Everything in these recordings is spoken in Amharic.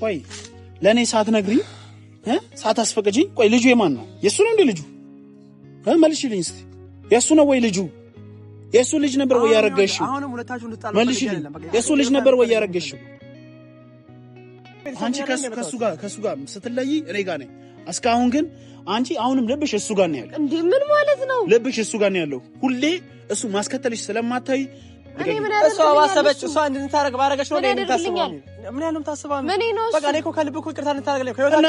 ቆይ ለኔ ሳትነግሪኝ ሳታስፈቅጂኝ ቆይ ልጁ የማን ነው? የሱ ነው እንዴ ልጁ? መልሽልኝ እስቲ። የሱ ነው ወይ ልጁ? የሱ ልጅ ነበር ወይ ያረገሽው? አሁንም ሁለታችሁ እንድትጣሉ መልሽልኝ። የሱ ልጅ ነበር ወይ ያረገሽው? አንቺ ከሱ ጋር ስትለይ እኔ ጋር ነኝ። እስካሁን ግን አንቺ አሁንም ልብሽ እሱ ጋር ነው ያለው። እንዴ ምን ማለት ነው? ልብሽ እሱ ጋር ነው ያለው። ሁሌ እሱ ማስከተልሽ ስለማታይ እኔ ምን ያደርግልኛል? እሷ ባሰበች እሷ እንድታረግ ባረገሽ ነው እንድታስበው። ምን ያለም ታስባው? በቃ እኔ እኮ ከልብ እኮ ይቅርታ እንድታረግልኝ እና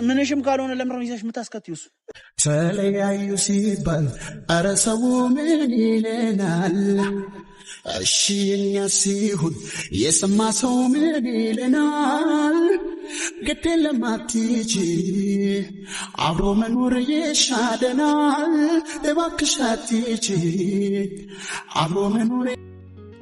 ምንሽም ካልሆነ ለምን ነው ይዘሽ የምታስከትይው? እሱ ተለያዩ ሲባል ኧረ ሰው ምን ይለናል? እሺ የኛ ሲሆን የሰማ ሰው ምን ይለናል? ግድ የለም አትሂጂ አብሮ መኖር ይሻለናል። እባክሽ አትሂጂ አብሮ መኖር።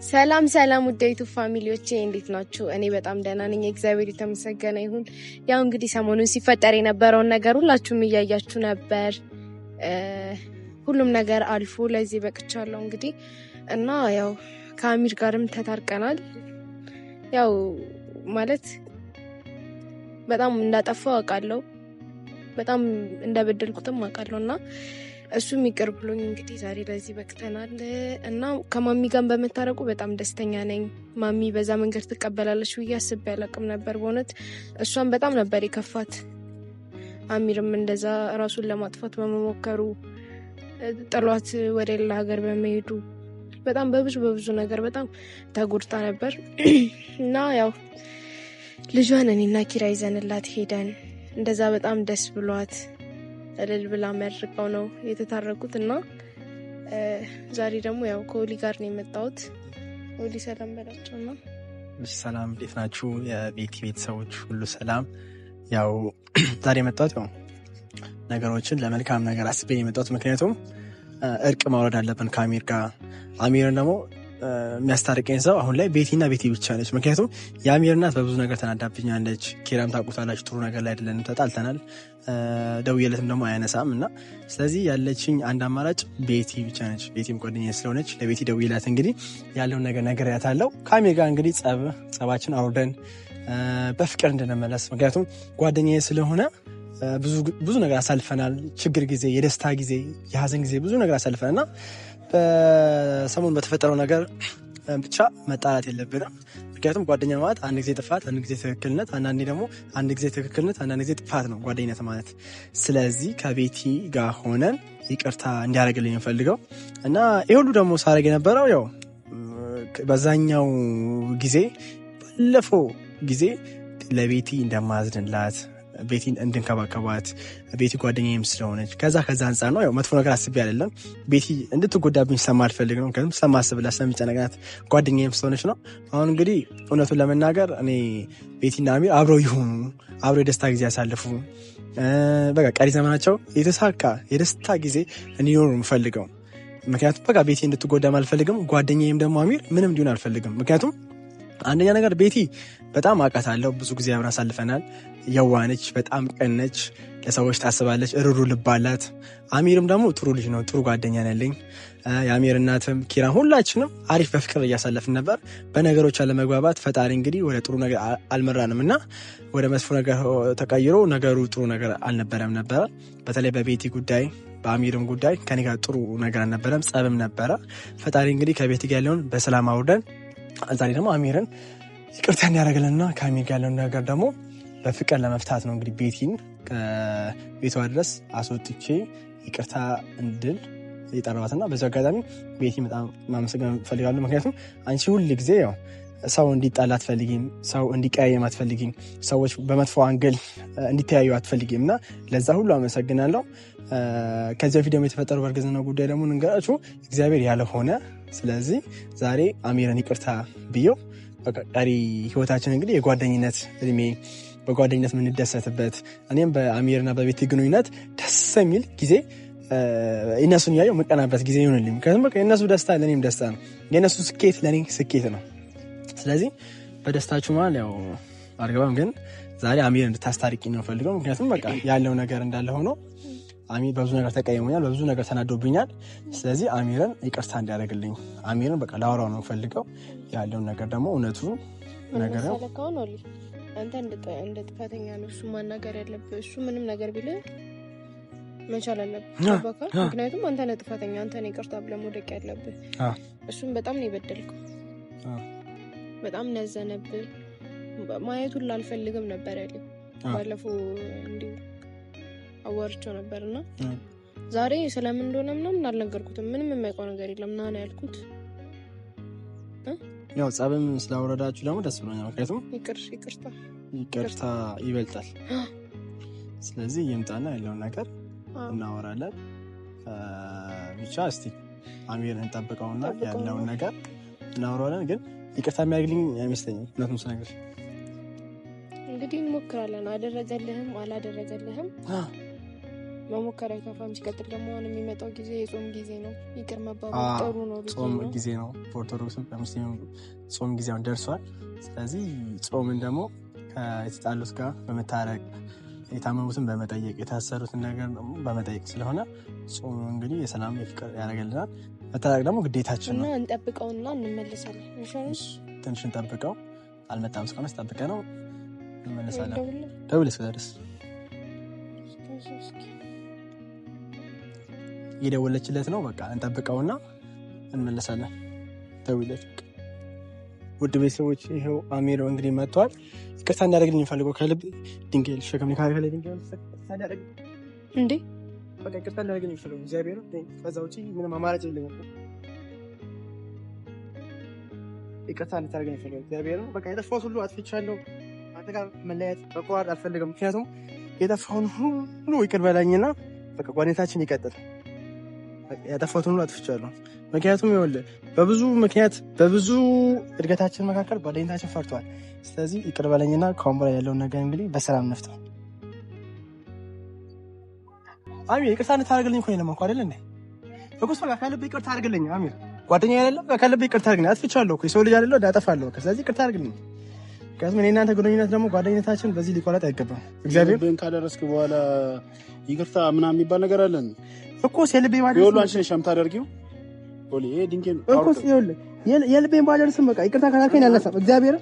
ሰላም ሰላም ውድ የዩቲዩብ ፋሚሊዎቼ እንዴት ናችሁ? እኔ በጣም ደህና ነኝ፣ እግዚአብሔር የተመሰገነ ይሁን። ያው እንግዲህ ሰሞኑን ሲፈጠር የነበረውን ነገር ሁላችሁም እያያችሁ ነበር። ሁሉም ነገር አልፎ ለዚህ በቅቻለሁ እንግዲህ እና ያው ከአሚር ጋርም ተታርቀናል። ያው ማለት በጣም እንዳጠፋው አውቃለሁ፣ በጣም እንደበደልኩትም አውቃለሁና እሱም ይቅር ብሎኝ እንግዲህ ዛሬ ለዚህ በቅተናል እና ከማሚ ጋር በመታረቁ በጣም ደስተኛ ነኝ። ማሚ በዛ መንገድ ትቀበላለች ብዬ አስቤ አላውቅም ነበር በእውነት። እሷም በጣም ነበር የከፋት፣ አሚርም እንደዛ ራሱን ለማጥፋት በመሞከሩ ጥሏት ወደ ሌላ ሀገር በመሄዱ በጣም በብዙ ነገር በጣም ተጎድታ ነበር እና ያው ልጇን እኔና ኪራ ይዘንላት ሄደን እንደዛ በጣም ደስ ብሏት እልል ብላ መርቀው ነው የተታረቁት እና ዛሬ ደግሞ ያው ከኦሊ ጋር ነው የመጣሁት። ኦሊ ሰላም በላቸውና። ሰላም እንዴት ናችሁ የቤቲ ቤተሰቦች ሁሉ ሰላም? ያው ዛሬ የመጣሁት ያው ነገሮችን ለመልካም ነገር አስቤ የመጣሁት ምክንያቱም እርቅ ማውረድ አለብን ከአሚር ጋር። አሚርን ደግሞ የሚያስታርቀኝ ሰው አሁን ላይ ቤቲና ቤቲ ብቻ ነች። ምክንያቱም የአሚር እናት በብዙ ነገር ተናዳብኛለች። ኪራም ታውቁታላችሁ፣ ጥሩ ነገር ላይ አይደለንም፣ ተጣልተናል። ደውዬለትም ደግሞ አያነሳም እና ስለዚህ ያለችኝ አንድ አማራጭ ቤቲ ብቻ ነች። ቤቲም ጓደኛዬ ስለሆነች ለቤቲ ደውዬላት እንግዲህ ያለውን ነገር ነግሬያታለሁ። ከአሚር ጋር እንግዲህ ጸባችን አውርደን በፍቅር እንድንመለስ ምክንያቱም ጓደኛዬ ስለሆነ ብዙ ነገር አሳልፈናል። ችግር ጊዜ፣ የደስታ ጊዜ፣ የሀዘን ጊዜ ብዙ ነገር አሳልፈናል እና በሰሞኑን በተፈጠረው ነገር ብቻ መጣላት የለብንም። ምክንያቱም ጓደኛ ማለት አንድ ጊዜ ጥፋት፣ አንድ ጊዜ ትክክልነት፣ አንዳንዴ ደግሞ አንድ ጊዜ ትክክልነት፣ አንዳንድ ጊዜ ጥፋት ነው ጓደኝነት ማለት። ስለዚህ ከቤቲ ጋር ሆነን ይቅርታ እንዲያደርግልኝ የምፈልገው እና ይህ ሁሉ ደግሞ ሳደርግ የነበረው ያው በዛኛው ጊዜ ባለፈው ጊዜ ለቤቲ እንደማዝንላት ቤቲን እንድንከባከባት ቤቲ ጓደኛዬም ስለሆነች ከዛ አንጻር ነው። ያው መጥፎ ነገር አስቤ አይደለም። ቤቲ እንድትጎዳብኝ ስለማልፈልግ ነው። ምክንያቱም ስለማስብላት ስለሚጨነቅናት ጓደኛዬም ስለሆነች ነው። አሁን እንግዲህ እውነቱን ለመናገር እኔ ቤቲና አሚር አብረው ይሁኑ፣ አብረው የደስታ ጊዜ ያሳልፉ፣ በቃ ቀሪ ዘመናቸው የተሳካ የደስታ ጊዜ እንዲኖሩ የምፈልገው። ምክንያቱም በቃ ቤቲ እንድትጎዳም አልፈልግም፣ ጓደኛዬም ደግሞ አሚር ምንም እንዲሆን አልፈልግም። ምክንያቱም አንደኛ ነገር ቤቲ በጣም አውቃታለሁ፣ ብዙ ጊዜ አብረን አሳልፈናል። የዋነች፣ በጣም ቀነች፣ ለሰዎች ታስባለች፣ እሩሩ ልባላት። አሚርም ደግሞ ጥሩ ልጅ ነው፣ ጥሩ ጓደኛ ነልኝ። የአሚር እናትም ኪራም ሁላችንም አሪፍ በፍቅር እያሳለፍን ነበር። በነገሮች አለመግባባት ፈጣሪ እንግዲህ ወደ ጥሩ ነገር አልመራንም እና ወደ መጥፎ ነገር ተቀይሮ ነገሩ ጥሩ ነገር አልነበረም ነበረ። በተለይ በቤቲ ጉዳይ በአሚርም ጉዳይ ከኔ ጋር ጥሩ ነገር አልነበረም፣ ጸብም ነበረ። ፈጣሪ እንግዲህ ከቤቲ ጋር ያለውን በሰላም አውርደን ዛሬ ደግሞ አሚርን ይቅርታ እንዲያደርግልንና ከአሚር ጋር ያለውን ነገር ደግሞ በፍቅር ለመፍታት ነው እንግዲህ ቤቲን ከቤቷ ድረስ አስወጥቼ ይቅርታ እንድል የጠራዋትና በዚህ አጋጣሚ ቤቲ በጣም ማመሰግን ፈልጋለሁ። ምክንያቱም አንቺ ሁል ጊዜ ያው ሰው እንዲጣላ አትፈልጊም፣ ሰው እንዲቀያየም አትፈልጊም፣ ሰዎች በመጥፎ አንግል እንዲተያዩ አትፈልጊም እና ለዛ ሁሉ አመሰግናለሁ። ከዚህ በፊት ደግሞ የተፈጠረው በእርግዝና ጉዳይ ደግሞ ንገራችሁ እግዚአብሔር ያለሆነ። ስለዚህ ዛሬ አሚርን ይቅርታ ብየው ቀሪ ህይወታችን እንግዲህ የጓደኝነት እድሜ በጓደኝነት የምንደሰትበት እኔም በአሚርና በቤቲ ግንኙነት ደስ የሚል ጊዜ እነሱን ያየው መቀናበት ጊዜ ይሆንልኝ። ምክንያቱም በቃ የእነሱ ደስታ ለእኔም ደስታ ነው፣ የእነሱ ስኬት ለእኔ ስኬት ነው። ስለዚህ በደስታችሁ መሀል ያው አልገባም፣ ግን ዛሬ አሚር እንድታስታርቂ ነው ፈልገው። ምክንያቱም በቃ ያለው ነገር እንዳለ ሆኖ አሚር በብዙ ነገር ተቀይሞኛል፣ በብዙ ነገር ተናዶብኛል። ስለዚህ አሚርን ይቅርታ እንዲያደርግልኝ አሚርን በቃ ላወራው ነው ፈልገው። ያለውን ነገር ደግሞ እውነቱ ነገር ነው። አንተ እንደ ጥፋተኛ ነው እሱ ማናገር ያለብህ። እሱ ምንም ነገር ቢል መቻል አለብህ። ምክንያቱም አንተ ነህ ጥፋተኛ፣ አንተ ነህ ይቅርታ ብለህ መውደቅ ያለብህ። እሱም በጣም ነው የበደልከው፣ በጣም ነዘነብህ። ማየቱን ላልፈልግም ነበር ያለኝ። ባለፈው እንዲሁ አዋርቼው ነበርና ዛሬ ስለምን እንደሆነ ምናምን አልነገርኩትም። ምንም የማይቀው ነገር የለም ና ነው ያልኩት። ያው ጸብም ስላወረዳችሁ ደግሞ ደስ ብሎኛል። ምክንያቱም ይቅርታ ይበልጣል። ስለዚህ ይምጣና ያለውን ነገር እናወራለን። ብቻ እስቲ አሚርን እንጠብቀውና ያለውን ነገር እናወራለን። ግን ይቅርታ የሚያደርግልኝ አይመስለኝም። እውነቱን ስነግርሽ እንግዲህ እንሞክራለን። አደረገልህም አላደረገልህም መሞከር አይከፋም። ሲቀጥል ደግሞ አሁን የሚመጣው ጊዜ የጾም ጊዜ ነው። ይቅር መባባል ጥሩ ነው። ጾም ጊዜ ነው። በኦርቶዶክስም በሙስሊምም ጾም ጊዜውን ደርሷል። ስለዚህ ጾምን ደግሞ ከተጣሉት ጋር በመታረቅ የታመሙትን በመጠየቅ የታሰሩትን ነገር በመጠየቅ ስለሆነ ጾም እንግዲህ የሰላም የፍቅር ያደርግልናል። መታረቅ ደግሞ ግዴታችን ነው። እንጠብቀውና እንመለሳለን። ትንሽ እንጠብቀው። አልመጣም እስካሁን ስጠብቀ ነው እንመለሳለን። ደውል እስከደርስ እየደወለችለት ነው። በቃ እንጠብቀውና እንመለሳለን። ደውለች። ውድ ቤተሰቦች ይኸው አሚር እንግዲህ መጥቷል። ይቅርታ እንዳደረግልኝ ፈልገው ከልብ ድንጋይ ልሸከም ካለ ድንጋይ ታደርግ እንዴ? በቃ ይቅርታ እንዳደረግልኝ ፈልገው እግዚአብሔር ነው። ከዛ ውጪ ምንም አማራጭ የለኝም። ይቅርታ እንድታደርገኝ ፈልገው እግዚአብሔር ነው። በቃ የጠፋሁት ሁሉ አጥፍቻለሁ። አንተ ጋር መለያየት መቋረጥ አልፈልግም። ምክንያቱም የጠፋውን ሁሉ ይቅር በላኝና በቃ ጓደኝነታችን ይቀጥል። ያጠፋሁትን ሁሉ አጥፍቻለሁ። ምክንያቱም ይኸውልህ በብዙ እድገታችን መካከል ጓደኝነታችን ፈርቷል። ስለዚህ ይቅር በለኝና ከአሁን በላይ ያለውን ነገር እንግዲህ በሰላም እንፍታው። አሚር ይቅርታ እንድታደርግልኝ እኮ ነው አይደል እንዴ? በቁስ በቃ ከልብ ይቅርታ አድርግልኝ አሚር። ጓደኛ አይደለም ከልብ ይቅርታ አድርግልኝ። አጥፍቻለሁ እኮ የሰው ልጅ አይደለም እንዳጠፋለሁ። ስለዚህ ይቅርታ አድርግልኝ። ምክንያቱም እኔ እናንተ ግንኙነት ደግሞ ጓደኝነታችን በዚህ ሊቆረጥ አይገባም። እግዚአብሔር ብን ካደረስክ በኋላ ይቅርታ ምናምን የሚባል ነገር አለን እኮ የልቤ ባደርስ ይኸውልህ፣ አንቺ ነሽ የምታደርጊው ኦሊ ይሄ ድንቄን እኮ ይኸውልህ የልቤን ባደርስም በቃ ይቅርታ ካላልከኝ ያነሳም እግዚአብሔር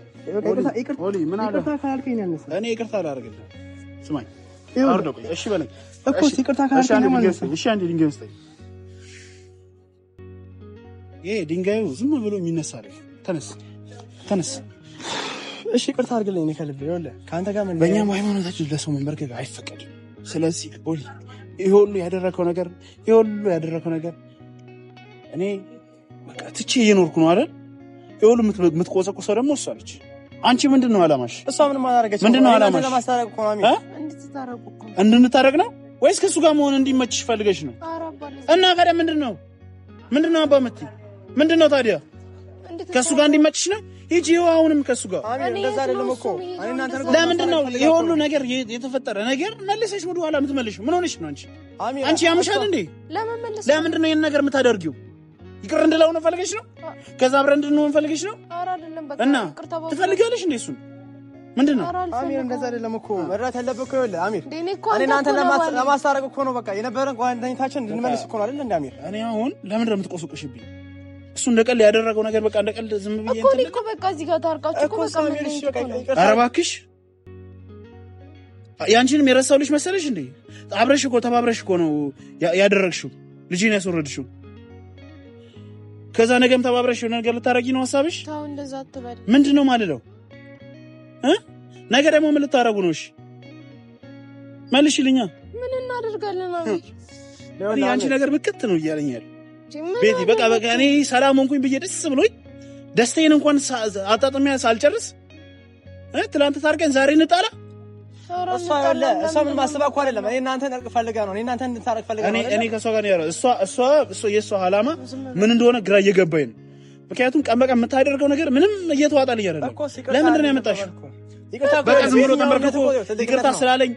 ይቅርታ ኦሊ ምን አለ ይቅርታ ካላልከኝ ያነሳም እኔ ይቅርታ አላደርግልህ። ስማኝ አውርደው እሺ በለኝ እኮ ይቅርታ ካላልከኝ ያነሳም። እሺ አንዴ ድንጋይ ውስጥ ይሄ ድንጋዩ ዝም ብሎ የሚነሳ አይደል? ተነስ እሺ ይቅርታ አድርግልኝ። እኔ ከልቤ ይኸውልህ ከአንተ ጋር ምን በእኛም ሃይማኖታችን ለሰው መንበርከክ አይፈቀድም። ስለዚህ ኦሊ ይሄ ሁሉ ያደረከው ነገር እኔ በቃ ትቼ እየኖርኩ ነው አይደል? ይሄ ሁሉ የምትቆሰቁሰው ደግሞ እሷ ነች። አንቺ ምንድነው አላማሽ? እሷ ምንም አላደረገችም። ምንድነው አላማሽ? ለማስታረቅ እኮ ነው እንድንታረቅ ነው ወይስ ከሱ ጋር መሆን እንዲመችሽ ፈልገሽ ነው? እና ታዲያ ምንድነው አባ የምትይ ምንድነው ታዲያ? ከሱ ጋር እንዲመችሽ ነው? ሂጂ አሁንም ከሱ ጋር እንደዛ አይደለም እኮ ለምንድን ነው ይሄ ሁሉ ነገር የተፈጠረ ነገር መልሰሽ ወደ ኋላ የምትመልሺው? ምን ሆነሽ ነው አንቺ ያምሻል እንዴ? ለምንድን ነው ይሄን ነገር የምታደርጊው? ይቅር እንድለው ነው ፈልገሽ ነው? ከዛ አብረን እንድንሆን ፈልገሽ ነው? እና ትፈልጊያለሽ እንዴ እሱን? ምንድን ነው አሚር? እንደዛ አይደለም እኮ መራት ያለብህ እኮ ይኸውልህ አሚር፣ እኔ እናንተ ለማስታረቅ እኮ ነው። በቃ የነበረን ጓደኝነታችን እንድንመልስ እኮ ነው አይደል እንዴ አሚር? እኔ አሁን ለምንድን ነው የምትቆስቁሽብኝ? እሱ እንደቀል ያደረገው ነገር በቃ እንደቀል ዝም ብዬ እንትን እኮ በቃ እዚህ ጋር ታርቃችሁ እኮ በቃ ኧረ እባክሽ ያንቺንም የረሳው ልጅ መሰለሽ እንዴ? አብረሽ እኮ ተባብረሽ እኮ ነው ያደረግሽው፣ ልጅን ያስወረድሽው። ከዛ ነገም ተባብረሽ ነገር ልታረጊ ነው ሐሳብሽ? ታው እንደዛ አትበል። ምንድነው ማለለው ነገ ደግሞ ምን ልታረጉ ነው? እሺ መልሽልኛ። ምን እናደርጋለን አሁን? ያንቺ ነገር ብቅት ነው እያለኛል ቤቲ። በቃ እኔ ሰላም ሆንኩኝ ብዬ ደስ ብሎኝ ደስታዬን እንኳን አጣጥሚያ ሳልጨርስ ትላንት ታርቀን ዛሬ እንጣላ። እሷ ምን ማስባ እኮ አይደለም። እኔ እናንተን እርቅ ፈልጋ ነው። እኔ እናንተን እንድታረቅ ፈልጋ ነው። እኔ ከሷ ጋር ነው ያለው። እሷ የሷ ዓላማ ምን እንደሆነ ግራ እየገባኝ ነው። ምክንያቱም ቀን በቀን የምታደርገው ነገር ምንም እየተዋጣልኝ አይደለም። ለምንድን ነው ያመጣሽው? በቃ ዝም ብሎ ተመርክቶ ይቅርታ ስላለኝ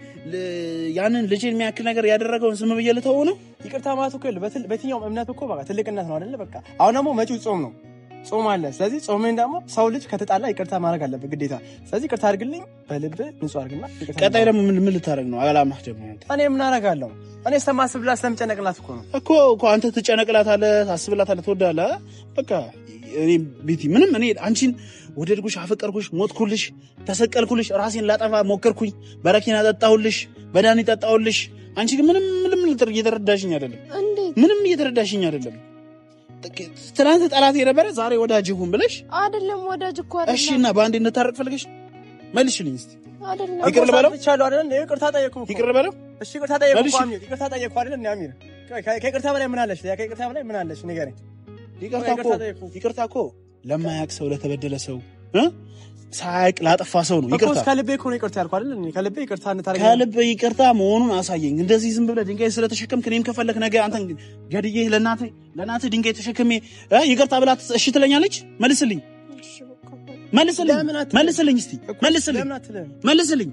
ያንን ልጅን የሚያክል ነገር ያደረገውን ዝም ብዬ ልተወው ነው? ይቅርታ ማለት እኮ በየትኛውም እምነት እኮ በቃ ትልቅነት ነው አይደለ? በቃ አሁን ደግሞ መጪው ጾም ነው። ጾም አለ። ስለዚህ ጾምን ደግሞ ሰው ልጅ ከተጣላ ይቅርታ ማድረግ አለበት ግዴታ። ስለዚህ ይቅርታ አድርግልኝ በልብ ንጹህ አድርግና ቀጣይ ደግሞ ምን ልታረግ ነው? አላማህ ደግሞ እኔ ምን አደርጋለሁ? እኔ ስለማስብላት ስለምጨነቅላት እኮ አንተ ትጨነቅላታለህ፣ ታስብላታለህ፣ ትወዳለህ። በቃ እኔ ቤቲ ምንም እኔ አንቺን ወደድኩሽ፣ አፈቀርኩሽ፣ ሞትኩልሽ፣ ተሰቀልኩልሽ፣ ራሴን ላጠፋ ሞከርኩኝ፣ በረኪና ጠጣሁልሽ፣ በዳኒ ጠጣሁልሽ። አንቺ ግን ምንም እየተረዳሽኝ አይደለም። ምንም እየተረዳሽኝ አይደለም። ትናንት ጠላት የነበረ ዛሬ ወዳጅ ሁን ብለሽ አይደለም። ወዳጅ እኮ አይደለም። እሺ እና በአንድ እንታረቅ ፈልገሽ መልሽልኝ እስቲ። አይደለም ይቅር ልበለው ብቻለሁ አይደል? ይቅርታ ጠየቅኩ። ይቅር ልበለው። እሺ ይቅርታ ጠየቅኩ። አሚር ይቅርታ ጠየቅኩ አይደል? እንዴ አሚር ከይቅርታ በላይ ምን አለሽ? ከይቅርታ በላይ ምን አለሽ? ንገረኝ። ይቅርታ እኮ ለማያውቅ ሰው፣ ለተበደለ ሰው ሳያውቅ ላጠፋ ሰው ነው ይቅርታ። ከልቤ እኮ ነው ይቅርታ ያልኩ አይደል? ከልቤ ይቅርታ እንታረቅ። ከልቤ ይቅርታ መሆኑን አሳየኝ። እንደዚህ ዝም ብለህ ድንጋይ ስለተሸከምክ እኔም ከፈለክ ነገ አንተን ገድዬ ለእናትህ ድንጋይ ተሸክሜ ይቅርታ ብላት እሺ ትለኛለች? መልስልኝ እስቲ መልስልኝ።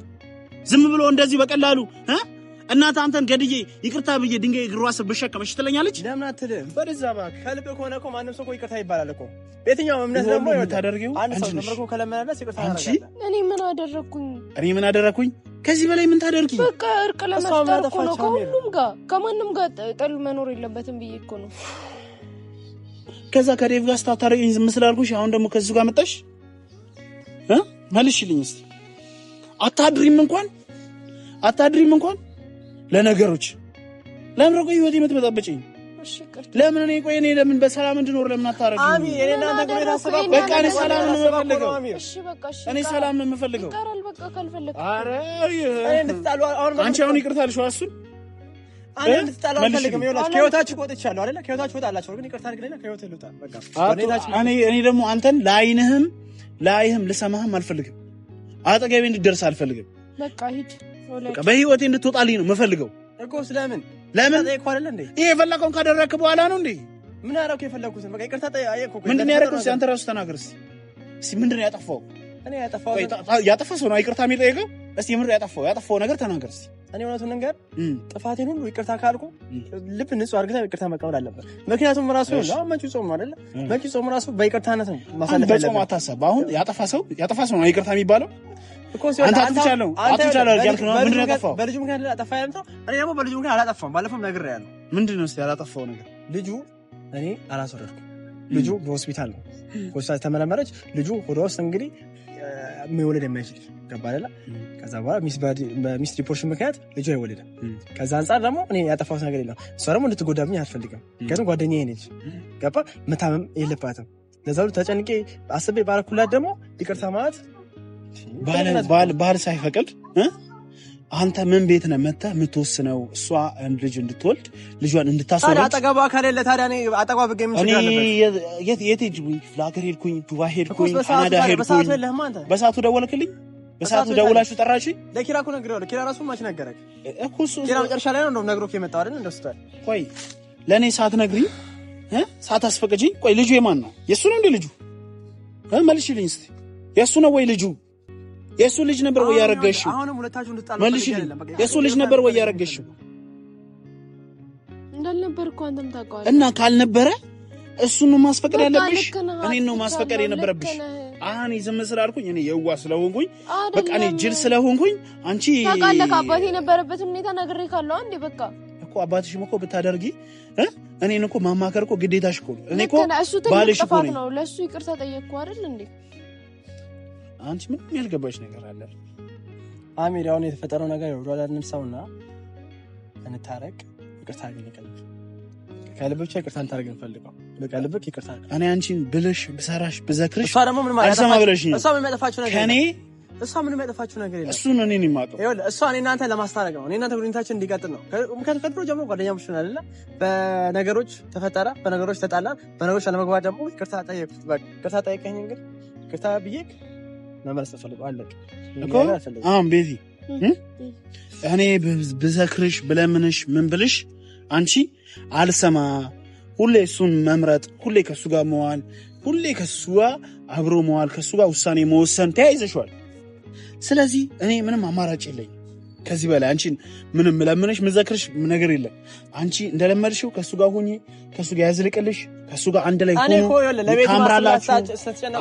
ዝም ብሎ እንደዚህ በቀላሉ እናት አንተን ገድዬ ይቅርታ ብዬ ድንጋይ እግሯ ስር ብሸከም እሺ ትለኛለች? ለምን አትልም? በደዛ ባክ ከልብ ከሆነ እኮ ማንም ሰው እኮ ይቅርታ ይባላል እኮ። በየትኛው እምነት ደግሞ የምታደርጊው አንድ ሰው ተመርኮ ከለመናለስ ይቅርታ ያደርጋል። እኔ ምን አደረኩኝ? ከዚህ በላይ ምን ታደርጊ? በቃ እርቅ ለመፍጠር እኮ ነው። ከሁሉም ጋር ከማንም ጋር ጥል መኖር የለበትም ብዬ እኮ ነው። ከዛ ከዴቭ ጋር ስታታረቂኝ ዝም ስላልኩሽ አሁን ደግሞ ከዚህ ጋር መጣሽ? መልሽልኝ እስቲ። አታድሪም እንኳን ለነገሮች ለምን ረቆ ህይወት የምትበጣበጭኝ? ለምን እኔ ቆይ እኔ ለምን በሰላም እንድኖር ለምን አታረጊ? አሚ እኔ እናንተ ጋር ታስባው በቃ እኔ ሰላም ነው የምፈልገው። እኔ ሰላም ነው የምፈልገው። ይቀራል በቃ ካልፈለክ። አረ አንቺ አሁን ይቅርታ አልሽው እሱን አንተ እንድትጣሉ አልፈልግም። ይኸውላችሁ ከህይወታችሁ ወጥቻለሁ አይደለ? ከህይወታችሁ ወጣላችሁ ግን ይቅርታ አድርግልኝና ከህይወትህ ልውጣ በቃ። እኔ ደግሞ አንተን ላይህም ልሰማህም አልፈልግም። አጠገቤ እንድትደርስ አልፈልግም። በቃ ሂድ። በቃ በህይወቴ እንድትወጣልኝ ነው የምፈልገው እኮ። ስለምን ጠይቆ አይደል እንዴ? ይሄ የፈለከውን ካደረግክ በኋላ ነው እንዴ? ምን አደረኩ? የፈለኩትን በቃ ይቅርታ ጠይቄ እኮ። ምንድን ነው ያደረኩት? አንተ ራስህ ተናገር እስኪ። ምንድን ነው ያጠፋው? እኔ ያጠፋ ሰው ነው ይቅርታ የሚጠይቀው? እስኪ ምንድን ነው ያጠፋው ነገር ተናገር እስኪ። እኔ እውነቱን ነገር ጥፋቴን ሁሉ ይቅርታ ካልኩ ልብ ንጹህ አድርገህ ይቅርታ መቀበል አለበት። ምክንያቱም ራሱ መጪው ጾም አይደለ? መጪው ጾም ራሱ በይቅርታነት ነው ማሳለፍ ያለበት። በጾም አታሰብ። አሁን ያጠፋ ሰው ነው ይቅርታ የሚባለው? አንተ አትቻለው ያልክ ነው። ምንድን ነው ያጠፋው? በልጁ ምክንያት አጠፋ ያልከው። እኔ ደግሞ በልጁ ምክንያት አላጠፋም። ባለፈውም ነግሬሃለሁ። ምንድን ነው እስኪ ያላጠፋው ነገር? ልጁ እኔ አላስወረድኩም። ልጁ በሆስፒታል ነው ሆስፒታል ተመረመረች። ልጁ ወደ ውስጥ እንግዲህ መወለድ የማይችል ገባ አይደለ? ከዛ በኋላ በሚስ ሪፖርሽን ምክንያት ልጁ አይወለድም። ከዛ አንጻር ደግሞ እኔ ያጠፋሁት ነገር የለም። እሷ ደግሞ እንድትጎዳብኝ አልፈልግም። ምክንያቱም ጓደኛዬ ነች። ገባ? መታመም የለባትም። ለዛ ሁሉ ተጨንቄ አስቤ ባረኩላት ደግሞ ይቅርታ ማለት ባህል ሳይፈቅድ አንተ ምን ቤት ነህ መተህ የምትወስነው? እሷ ልጅ እንድትወልድ ልጇን እንድታስወልድ አጠገቧ ከሌለ ታዲያ እኔ አጠገቧ ብገኝ ምን ችግር አለበት? የት ሄድኩኝ? ለሀገር ሄድኩኝ፣ ዱባይ ሄድኩኝ፣ ካናዳ ሄድኩኝ። በሰዓቱ ደወልክልኝ? በሰዓቱ ደውላችሁ ጠራችኝ? ለኪራ እኮ ነግሬዋለሁ። ኪራ ራሱ ማች ነገረክ እኮ እሱ ኪራ መጨረሻ ላይ ነው ነግሮክ የመጣው አይደል? እንደውስታል ቆይ ለእኔ ሳትነግሪኝ ሳታስፈቅጂኝ፣ ቆይ ልጁ የማን ነው? የእሱ ነው እንዴ ልጁ? መልሽልኝ እስኪ። የእሱ ነው ወይ ልጁ? የእሱ ልጅ ነበር ወይ ያረገሽው? መልሽልኝ። የእሱ ልጅ ነበር ወይ ያረገሽው? እንዳልነበር እኮ አንተም ታውቀዋለህ። እና ካልነበረ እሱን ነው ማስፈቀድ ያለብሽ፣ እኔን ነው ማስፈቀድ የነበረብሽ። እኔ ዝም ስላልኩኝ እኔ የዋ ስለሆንኩኝ በቃ እኔ ጅል ስለሆንኩኝ አንቺ ታውቃለህ። አባቴ የነበረበትን ሁኔታ ነግሬካለሁ አንዴ። በቃ እኮ አባትሽም እኮ ብታደርጊ እኔን እኮ ማማከር እኮ ግዴታሽ እኮ ነው። እኔ እኮ ባልሽ እኮ ነኝ። ለእሱ ይቅርታ ጠየቅኩ አይደል እንዴ? አንቺ ምንም ያልገባሽ ነገር አለ? አሚር አሁን የተፈጠረው ነገር ወደ እንርሳውና እንታረቅ። ይቅርታ አድርገን ከልብቻ ይቅርታ እንታረግ እንፈልገው። በቀልብክ ይቅርታ እኔ አንቺን ብልሽ ብሰራሽ ብዘክርሽ እሷ ደግሞ ምን ማለት አልሰማ ብለሽኝ እሷ ምን የሚያጠፋችሁ ነገር ከኔ እሷ ምን የሚያጠፋችሁ ነገር የለም። እሱን እኔ ነኝ የማውቀው። ይኸውልህ እሷ እኔ እናንተ ለማስታረቅ ነው። እኔ እናንተ ግንኙነታችን እንዲቀጥል ነው። ከድሮ ጀምሮ ጓደኛሞች ነን አይደለ? በነገሮች ተፈጠረ፣ በነገሮች ተጣላን፣ በነገሮች አለመግባባት ደግሞ ይቅርታ ጠየቅኩት። በቃ ይቅርታ ጠይቀኝ እንግዲህ ይቅርታ ብዬሽ መመለስ ተፈልጎ አለቅ እኮ አሁን ቤቲ እኔ ብዘክርሽ ብለምንሽ ምን ብልሽ አንቺ አልሰማ። ሁሌ እሱን መምረጥ፣ ሁሌ ከሱ ጋር መዋል፣ ሁሌ ከሱ ጋር አብሮ መዋል፣ ከሱ ጋር ውሳኔ መወሰን ተያይዘሽዋል። ስለዚህ እኔ ምንም አማራጭ የለኝም ከዚህ በላይ አንቺን ምንም ለምነሽ ምዘክርሽ ነገር የለም። አንቺ እንደለመድሽው ከሱ ጋር ሁኚ፣ ከሱ ጋር ያዝልቅልሽ፣ ከሱ ጋር አንድ ላይ ሆኖ ታምራላችሁ።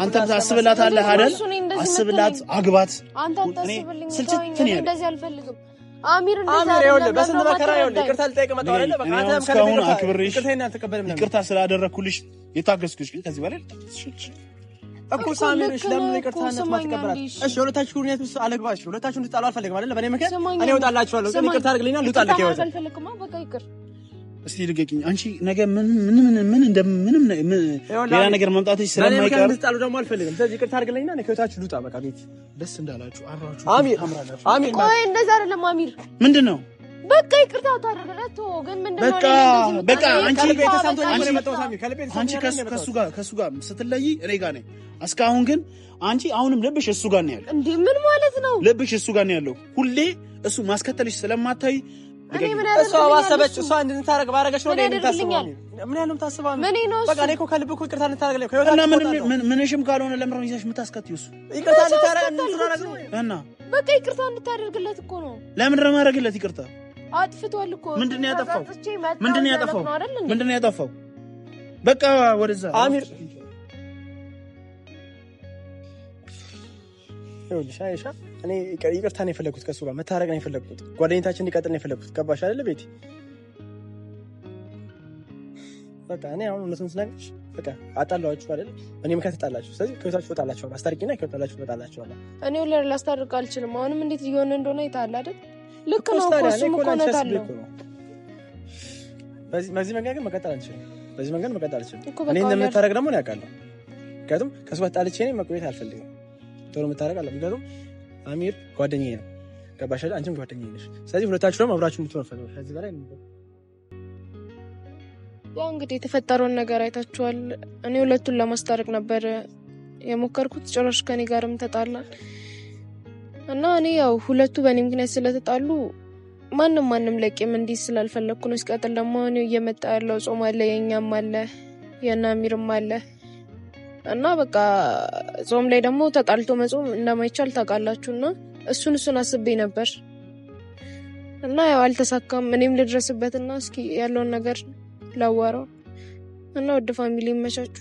አንተ ታስብላታለህ አይደል? አስብላት፣ አግባት። እኔ ስልችት ነው እንደዚህ አልፈልግም። አሚር ይኸውልህ በስንት መከራ ይኸውልህ ይቅርታ ልጠይቅ መጣሁ አይደል? በቃ አንተም ከልቤ አክብሬሽ ይቅርታ ስላደረኩልሽ የታገስኩሽ ከዚህ በላይ እኮ ሳሚርሽ ለምን ይቅርታነት ማትቀበላት? እሺ ሁለታችሁ ሁኔታ ውስጥ አለግባሽ ሁለታችሁ እንድትጣሉ አልፈልግም አይደል? በእኔ ምክንያት እኔ እወጣላችኋለሁ። ግን ይቅርታ አድርግልኝና ልውጣልህ። ይወጣ አልፈልግም። በቃ ይቅር እስቲ ልቀቂኝ። አንቺ ነገ ምንም ሌላ ነገር መምጣትሽ ስለማይቀር እንድትጣሉ ደግሞ አልፈልግም። ስለዚህ ይቅርታ አድርግልኝና እኔ ከህይወታችሁ ልውጣ። በቃ ቤት ደስ እንዳላችሁ አብራችሁ አሚር ቆይ እንደዛ አይደለም አሚር። ምንድነው በቃ ይቅርታ ታደርገለት ግን ምንድነው በቃ አንቺ ከሱ ጋር ስትለይ እኔ ጋር ነኝ። እስካሁን ግን አንቺ አሁንም ልብሽ እሱ ጋር ነው ያለው። እንዴ ምን ማለት ነው? ልብሽ እሱ ጋር ነው ያለው። ሁሌ እሱ ማስከተልሽ ስለማታይ እሷ ባሰበች እሷ እንድታረግ ባረገች ነው እንደምታስበው። ምን ያለው ታስበው? በቃ እኔ እኮ ከልብ እኮ ይቅርታ እንድታረግልኝ ምንሽም ካልሆነ ለምን ነው ይዘሽ የምታስከትይው? እሱ ይቅርታ እንድታረግ እና በቃ ይቅርታ እንድታደርግለት እኮ ነው። ለምን ነው ማረግለት? ይቅርታ አጥፍቷል እኮ። ምንድነው ያጠፋው? በቃ ወደዛ አሚር ይኸውልሽ አይሻ እኔ ይቅርታ ነው የፈለኩት፣ ከሱ ጋር መታረቅ ነው የፈለኩት፣ ጓደኝነታችን እንዲቀጥል ነው የፈለኩት። ገባሽ አይደል ቤቲ? በቃ እኔ አሁን እነሱን ስናገርሽ በቃ አጣላችሁ አይደል? እኔም ከተጣላችሁ ስለዚህ ከህይወታችሁ ወጣላችሁ። አስታርቂና ከህይወታችሁ ወጣላችሁ አላ እኔ ሁሌ ላስታርቅ አልችልም። አሁንም እንዴት እየሆነ እንደሆነ ይታል አይደል? ልክ ነው እኮ እሱም እኮ ነው ታለው። በዚህ መንገድ መቀጠል አንችልም። በዚህ መንገድ መቀጠል አንችልም። እኔ እንደምታረቅ ደግሞ ነው ያውቃለሁ። ምክንያቱም ከሱ ጋር ጣልቼ እኔ መቆየት አልፈልግም። ቶሎ የምታረቅ አለ። ምክንያቱም አሚር ጓደኛዬ ነው። ገባሽ አይደል? አንቺም ጓደኛዬ ነሽ። ስለዚህ ሁለታችሁ ደግሞ አብራችሁ እንድትሆኑ ፈልጋለሁ። ከዚህ በላይ ያው እንግዲህ የተፈጠረውን ነገር አይታችኋል። እኔ ሁለቱን ለማስታረቅ ነበር የሞከርኩት። ጭራሽ ከኔ ጋርም ተጣላን እና እኔ ያው ሁለቱ በእኔ ምክንያት ስለተጣሉ ማንም ለቄም እንዲህ ስላልፈለኩ ነው። ሲቀጥል ደግሞ እኔ እየመጣ ያለው ጾም አለ፣ የኛም አለ፣ የና አሚርም አለ እና በቃ ጾም ላይ ደግሞ ተጣልቶ መጾም እንደማይቻል ታውቃላችሁና እሱን አስቤ ነበር እና ያው አልተሳካም። እኔም ልድረስበትና እስኪ ያለውን ነገር ላዋራው እና ወደ ፋሚሊ መቻቹ